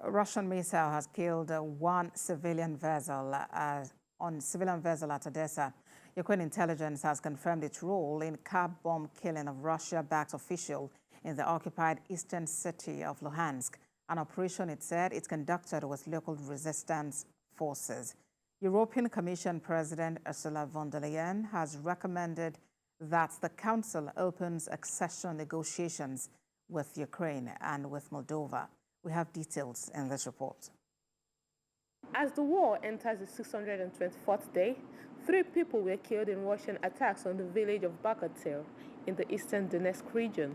A Russian missile has killed one civilian vessel at Odessa. Ukraine intelligence has confirmed its role in car bomb killing of Russia-backed official in the occupied eastern city of Luhansk, an operation it said it conducted with local resistance forces. European Commission President Ursula von der Leyen has recommended that the Council opens accession negotiations with Ukraine and with Moldova. We have details in this report. As the war enters its 624th day, 3 people were killed in Russian attacks on the village of Bakhmut in the eastern Donetsk region.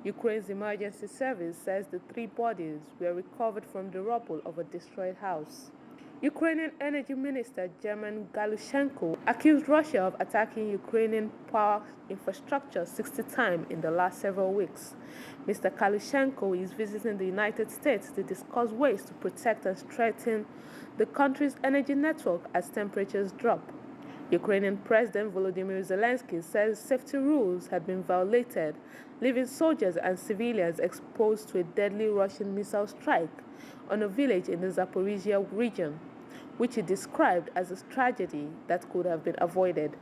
Ukraine's emergency service says the 3 bodies were recovered from the rubble of a destroyed house. Ukrainian Energy Minister German Galushenko accused Russia of attacking Ukrainian power infrastructure 60 times in the last several weeks. Mr. Galushenko is visiting the United States to discuss ways to protect and strengthen the country's energy network as temperatures drop. Ukrainian President Volodymyr Zelensky says safety rules had been violated, leaving soldiers and civilians exposed to a deadly Russian missile strike on a village in the Zaporizhia region, which he described as a tragedy that could have been avoided.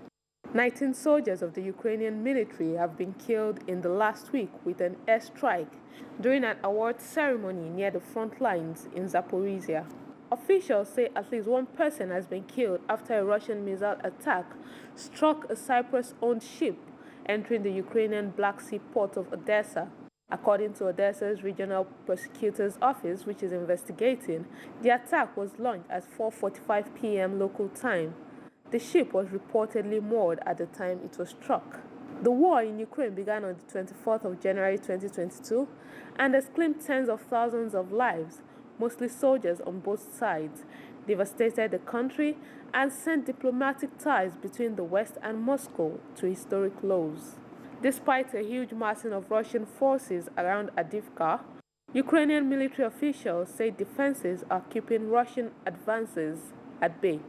19 soldiers of the Ukrainian military have been killed in the last week with an airstrike during an award ceremony near the front lines in Zaporizhia. Officials say at least 1 person has been killed after a Russian missile attack struck a Cyprus-owned ship entering the Ukrainian Black Sea port of Odessa. According to Odessa's regional prosecutor's office, which is investigating, the attack was launched at 4:45 p.m. local time. The ship was reportedly moored at the time it was struck. The war in Ukraine began on the 24th of January 2022 and has claimed tens of thousands of lives, mostly soldiers on both sides, devastated the country, and sent diplomatic ties between the West and Moscow to historic lows. Despite a huge massing of Russian forces around Avdiivka, Ukrainian military officials say defenses are keeping Russian advances at bay.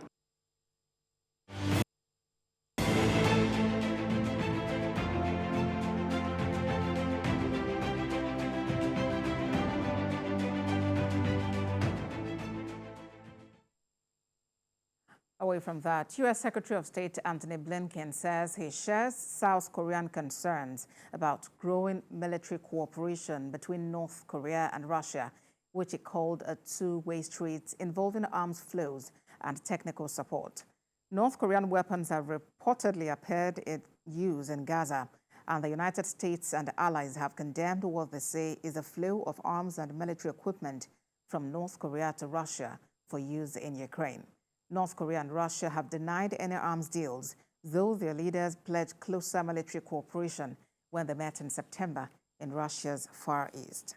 Away from that, U.S. Secretary of State Antony Blinken says he shares South Korean concerns about growing military cooperation between North Korea and Russia, which he called a two-way street involving arms flows and technical support. North Korean weapons have reportedly appeared in use in Gaza, and the United States and allies have condemned what they say is a flow of arms and military equipment from North Korea to Russia for use in Ukraine. North Korea and Russia have denied any arms deals, though their leaders pledged closer military cooperation when they met in September in Russia's Far East.